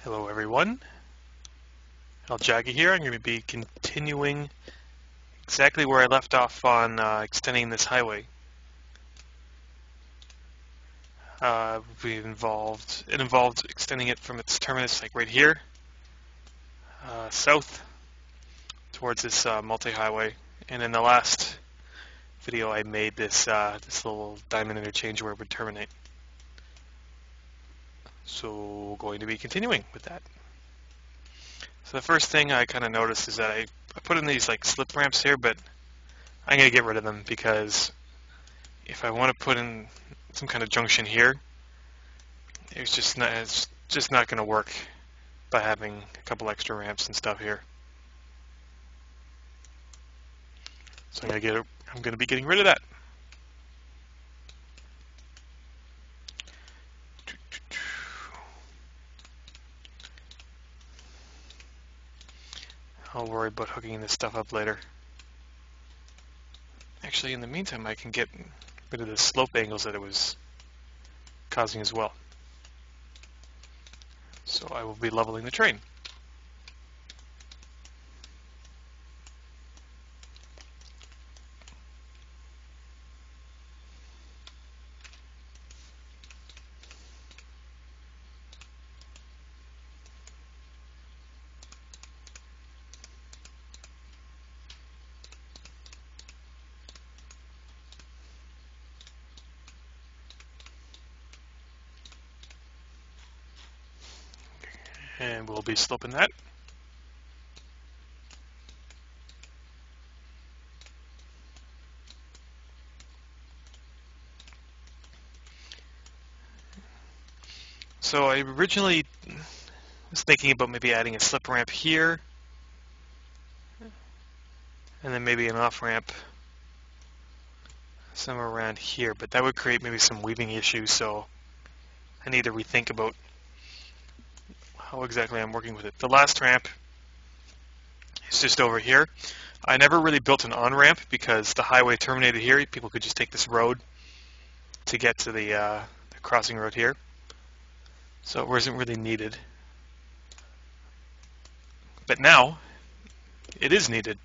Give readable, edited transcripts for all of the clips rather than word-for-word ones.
Hello everyone, Aljagi here. I'm going to be continuing exactly where I left off on extending this highway. It involved extending it from its terminus, like right here, south towards this multi-highway. And in the last video, I made this little diamond interchange where it would terminate. So, going to be continuing with that. So the first thing I kind of noticed is that I put in these like slip ramps here, but I'm going to get rid of them because if I want to put in some kind of junction here, it's just not going to work by having a couple extra ramps and stuff here. So I'm going to be getting rid of that. I'll worry about hooking this stuff up later. Actually, in the meantime, I can get rid of the slope angles that it was causing as well. So I will be leveling the train. And we'll be sloping that. So I originally was thinking about maybe adding a slip ramp here, and then maybe an off ramp somewhere around here, but that would create maybe some weaving issues, so I need to rethink about how exactly I'm working with it. The last ramp is just over here. I never really built an on-ramp because the highway terminated here. People could just take this road to get to the crossing road here. So it wasn't really needed. But now, it is needed.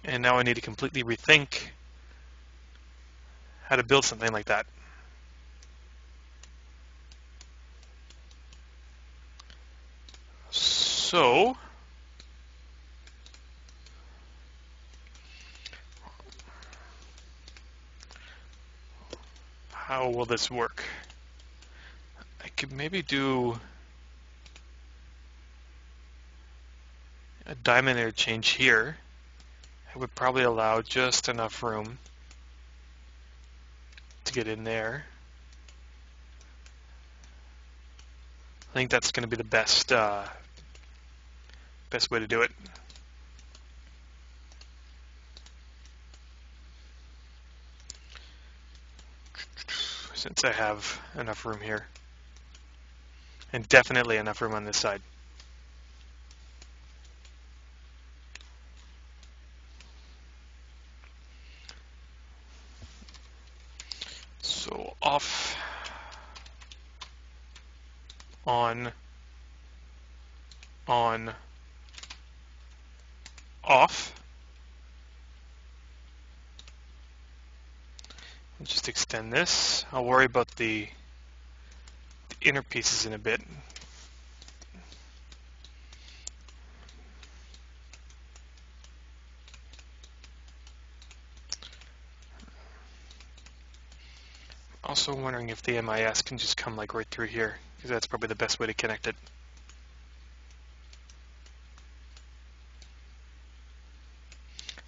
And now I need to completely rethink how to build something like that. So, how will this work? I could maybe do a diamond interchange here. It would probably allow just enough room to get in there. I think that's going to be the best way to do it. Since I have enough room here. And definitely enough room on this side. So off, on, off. And just extend this. I'll worry about the inner pieces in a bit. Also wondering if the MIS can just come like right through here, because that's probably the best way to connect it.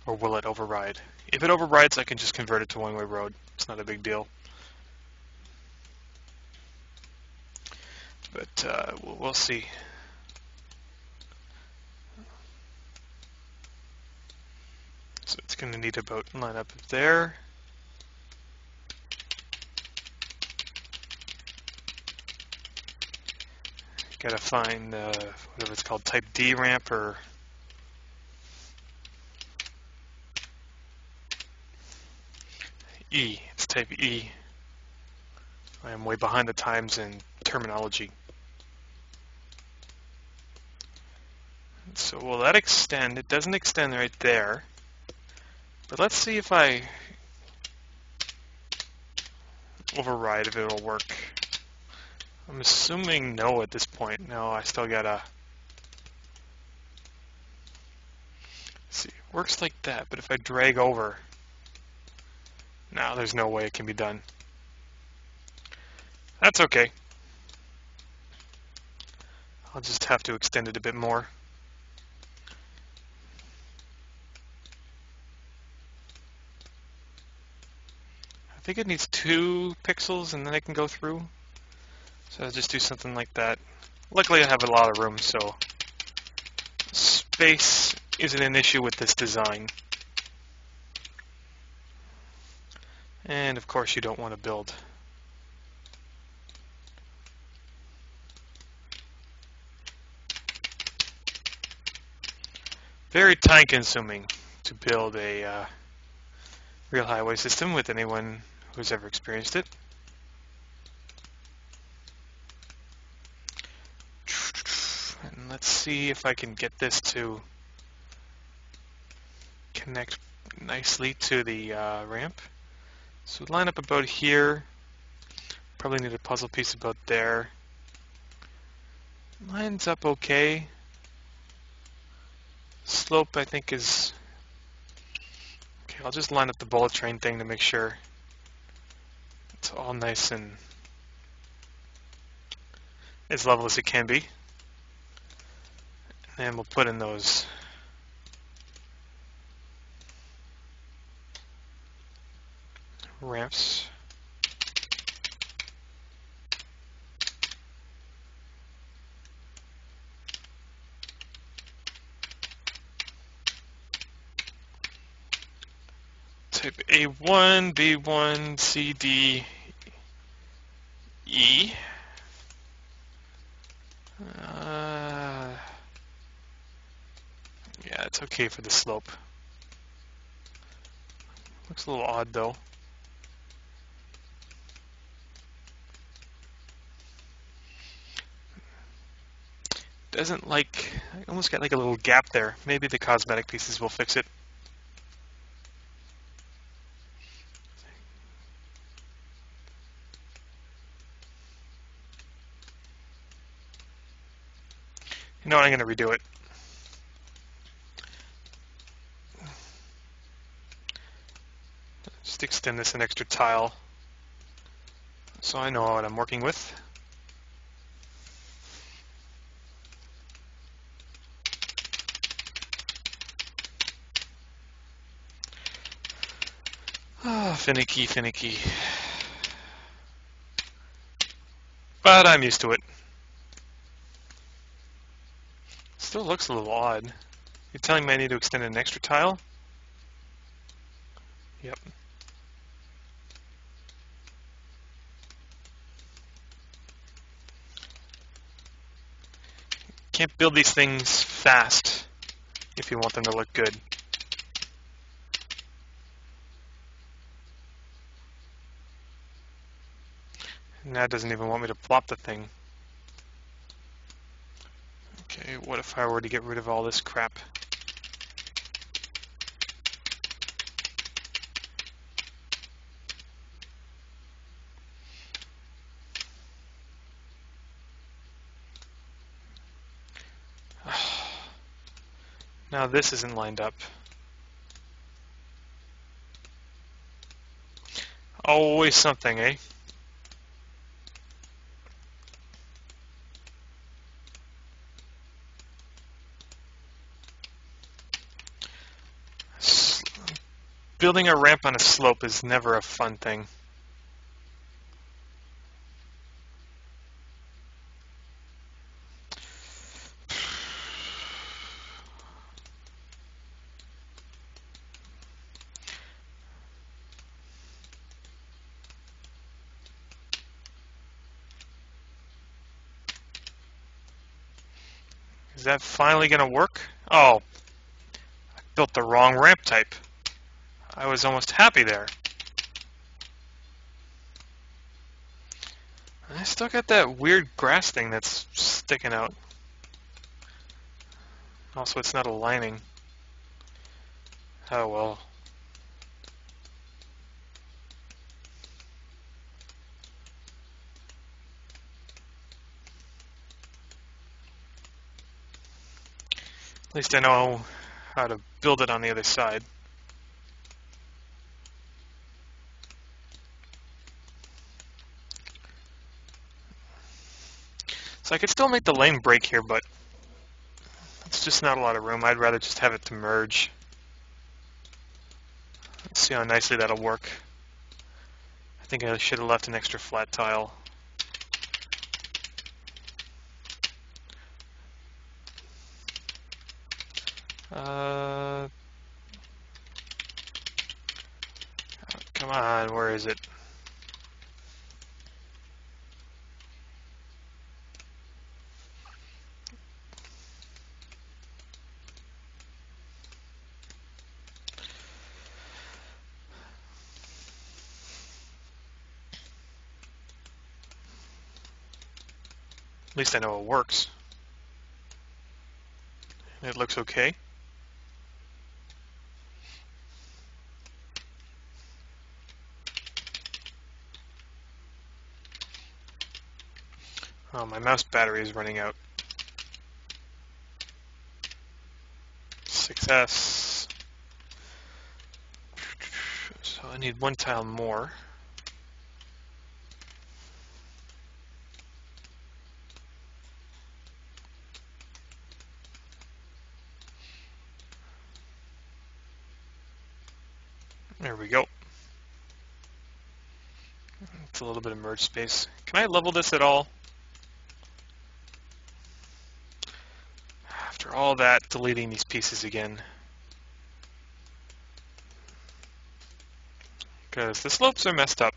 Or will it override? If it overrides, I can just convert it to one-way road. It's not a big deal. But we'll see. So it's going to need to about line up there. Got to find whatever it's called, type D ramp or E. It's type E. I am way behind the times in terminology. So will that extend? It doesn't extend right there. But let's see if I override if it'll work. I'm assuming no at this point. No, I still gotta... See, it works like that, but if I drag over... No, there's no way it can be done. That's okay. I'll just have to extend it a bit more. I think it needs 2 pixels and then I can go through. So I'll just do something like that. Luckily I have a lot of room, so space isn't an issue with this design. And of course you don't want to build. Very time consuming to build a real highway system with anyone who's ever experienced it. And let's see if I can get this to connect nicely to the ramp. So line up about here. Probably need a puzzle piece about there. Lines up okay. Slope I think is... Okay, I'll just line up the bullet train thing to make sure it's all nice and as level as it can be. And we'll put in those ramps. Type A1, B1, C, D, E. Yeah, it's okay for the slope. Looks a little odd though. Doesn't like, I almost got like a little gap there. Maybe the cosmetic pieces will fix it. You know what, I'm going to redo it. Just extend this an extra tile so I know what I'm working with. Ah, finicky, finicky. But I'm used to it. Still looks a little odd. You're telling me I need to extend an extra tile? Yep. Can't build these things fast if you want them to look good. And that doesn't even want me to plop the thing. Okay, what if I were to get rid of all this crap? Now this isn't lined up. Always something, eh? Building a ramp on a slope is never a fun thing. Is that finally going to work? Oh, I built the wrong ramp type. I was almost happy there. I still got that weird grass thing that's sticking out. Also, it's not aligning. Oh well. At least I know how to build it on the other side. So I could still make the lane break here, but it's just not a lot of room. I'd rather just have it to merge. Let's see how nicely that'll work. I think I should have left an extra flat tile. Come on, where is it? At least I know it works. It looks okay. Oh, my mouse battery is running out. Success. So I need one tile more. There we go. It's a little bit of merge space. Can I level this at all? After all that, deleting these pieces again. Because the slopes are messed up.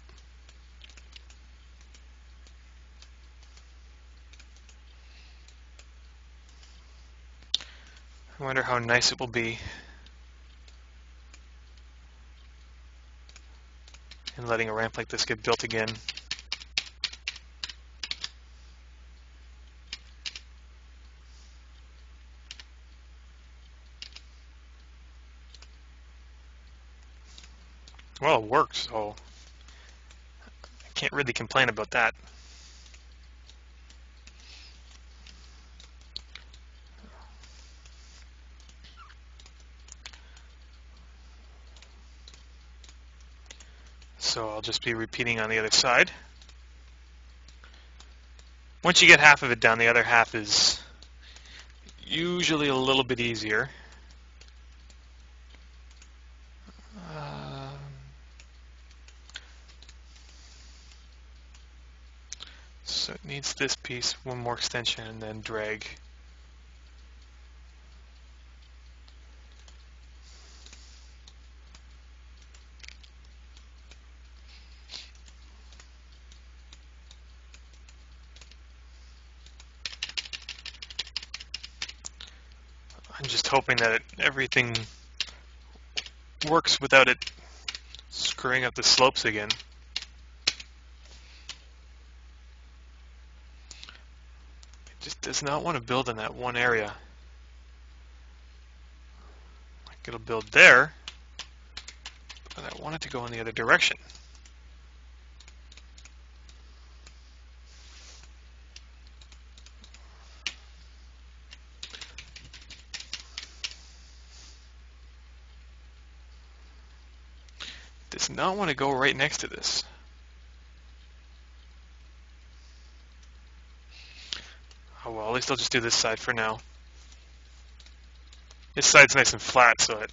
I wonder how nice it will be in letting a ramp like this get built again. Well, it works, so I can't really complain about that. So I'll just be repeating on the other side. Once you get half of it done, the other half is usually a little bit easier. So it needs this piece, one more extension, and then drag. I'm just hoping that everything works without it screwing up the slopes again. It just does not want to build in that one area. Like it'll build there, but I want it to go in the other direction. Does not want to go right next to this. Oh well, at least I'll just do this side for now. This side's nice and flat, so it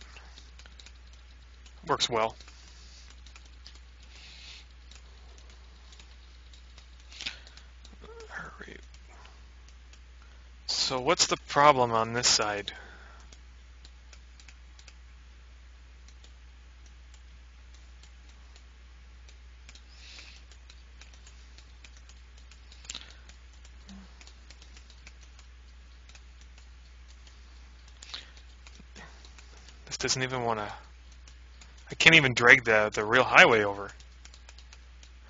works well. Alright. So what's the problem on this side? This doesn't even want to... I can't even drag the real highway over.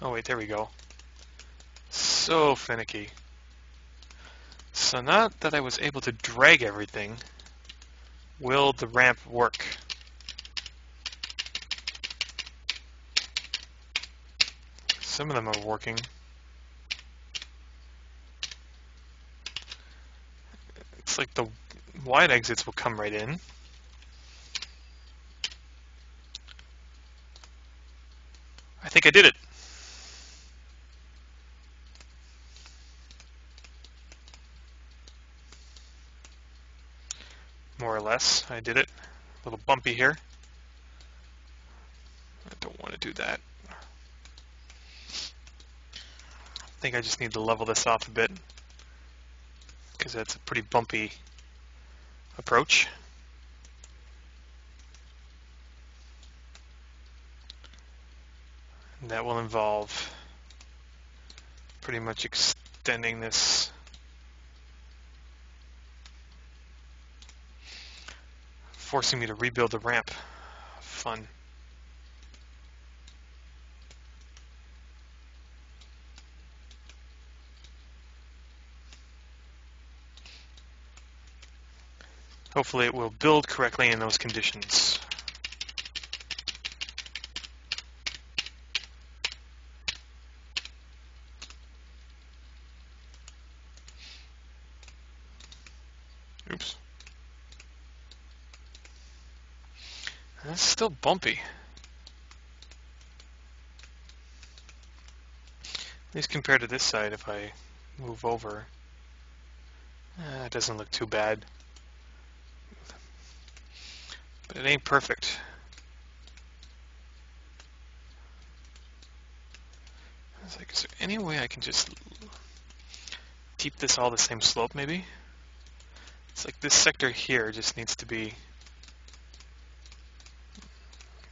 Oh wait, there we go. So finicky. So now that I was able to drag everything, Will the ramp work? Some of them are working. It's like the wide exits will come right in. I think I did it. More or less, I did it. A little bumpy here. I don't want to do that. I think I just need to level this off a bit, because that's a pretty bumpy approach. And that will involve pretty much extending this forcing me to rebuild the ramp. Fun. Hopefully it will build correctly in those conditions. Oops. That's still bumpy. At least compared to this side, if I move over, it doesn't look too bad. But it ain't perfect. It's like, is there any way I can just keep this all the same slope, maybe? It's like this sector here just needs to be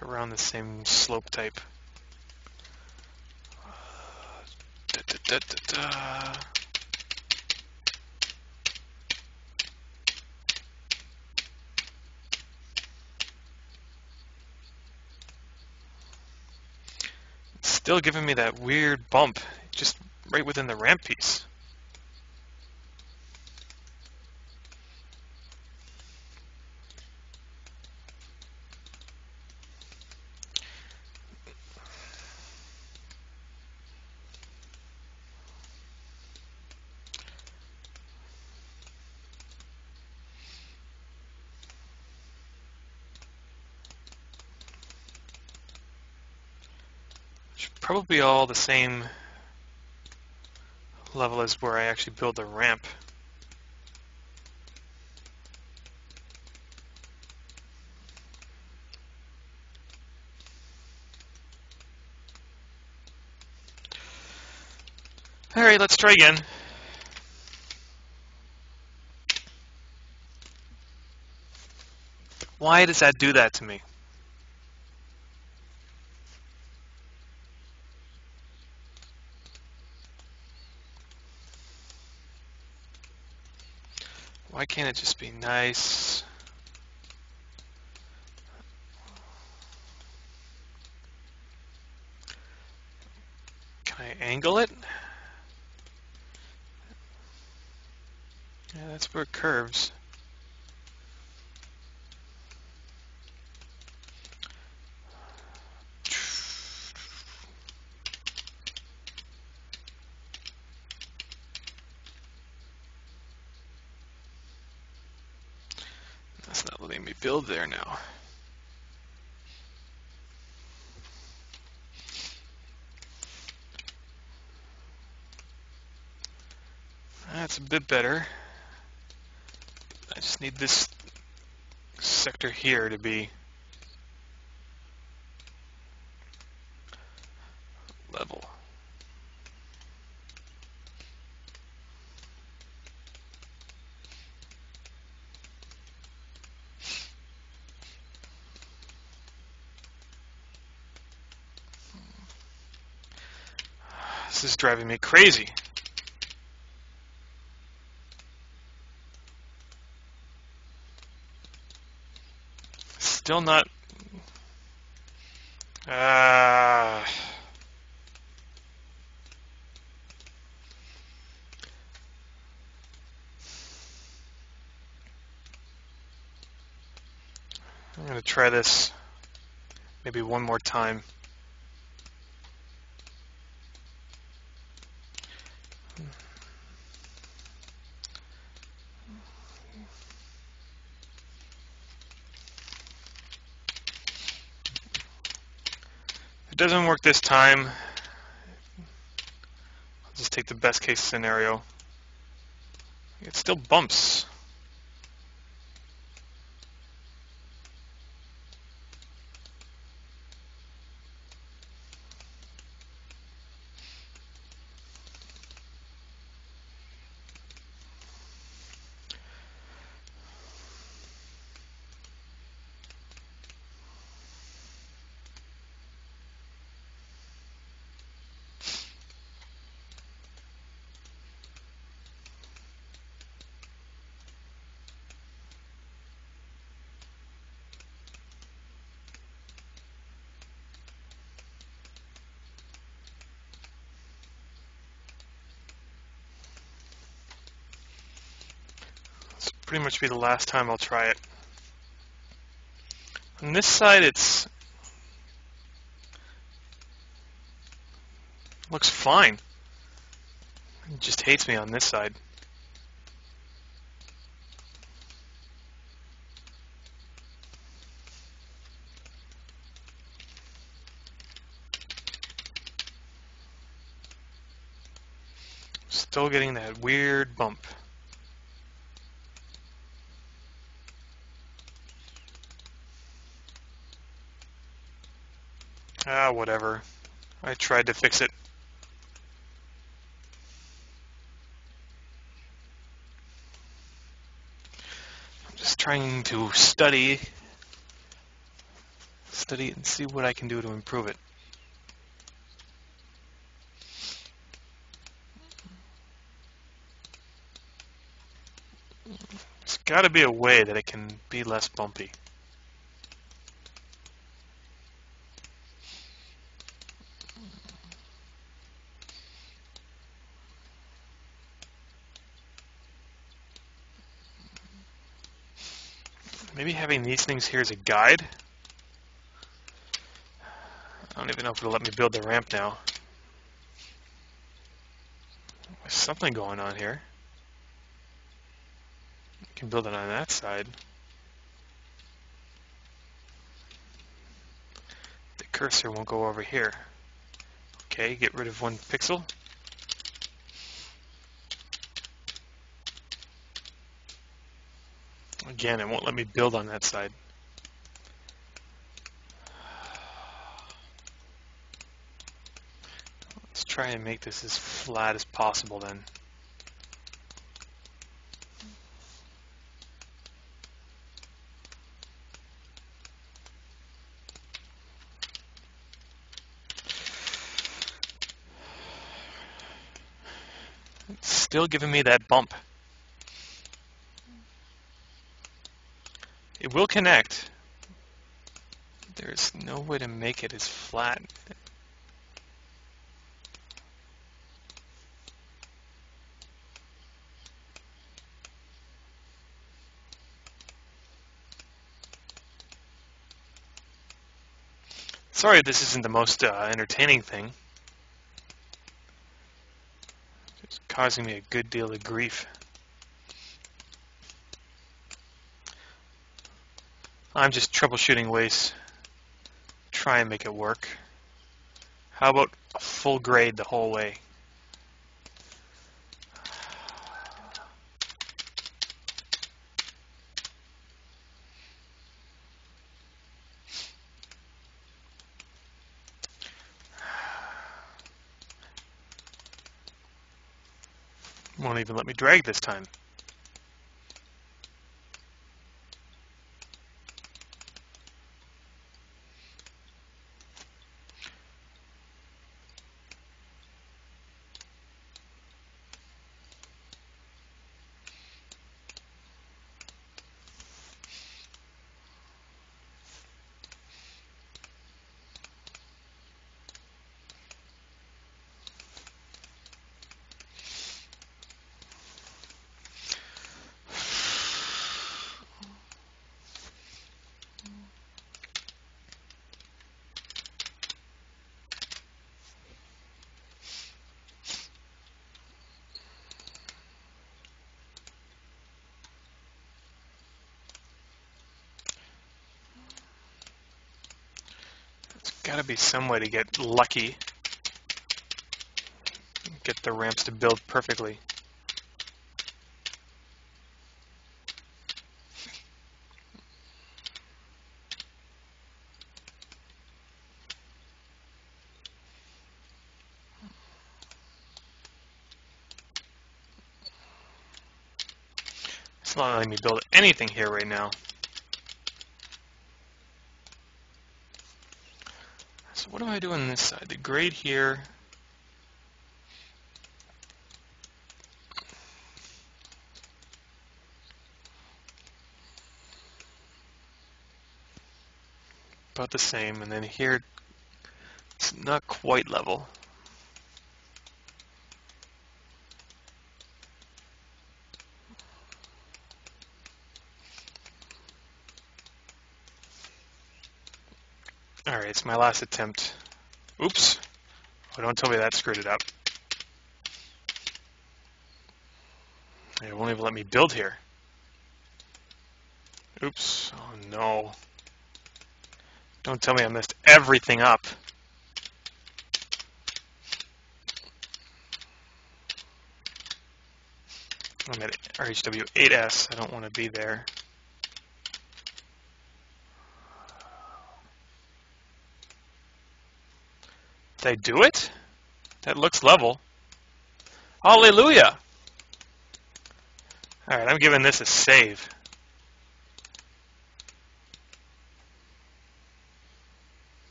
around the same slope type. Da, da, da, da. It's still giving me that weird bump, just right within the ramp piece. Probably all the same level as where I actually build the ramp. Alright, let's try again. Why does that do that to me? Why can't it just be nice? Can I angle it? Yeah, that's where it curves. That's not letting me build there now. That's a bit better. I just need this sector here to be level. This is driving me crazy. Still not. I'm going to try this maybe one more time. If it doesn't work this time, I'll just take the best case scenario. It still bumps. This will pretty much be the last time I'll try it. On this side, looks fine. It just hates me on this side. Still getting that weird bump. Ah, whatever. I tried to fix it. I'm just trying to study and see what I can do to improve it. There's got to be a way that it can be less bumpy. Maybe having these things here as a guide. I don't even know if it'll let me build the ramp now. There's something going on here. I can build it on that side. The cursor won't go over here. Okay, get rid of one pixel. Again, it won't let me build on that side. Let's try and make this as flat as possible then. It's still giving me that bump. It will connect. There's no way to make it as flat. Sorry if this isn't the most entertaining thing. It's causing me a good deal of grief. I'm just troubleshooting ways. Try and make it work. How about a full grade the whole way? Won't even let me drag this time. gotta be some way to get lucky. Get the ramps to build perfectly. It's not letting me build anything here right now. So what do I do on this side? The grade here. About the same, and then here it's not quite level. Alright, it's my last attempt. Oops. Oh, don't tell me that screwed it up. It won't even let me build here. Oops. Oh no. Don't tell me I messed everything up. I'm at RHW8S. I don't want to be there. Did I do it? That looks level. Hallelujah! Alright, I'm giving this a save.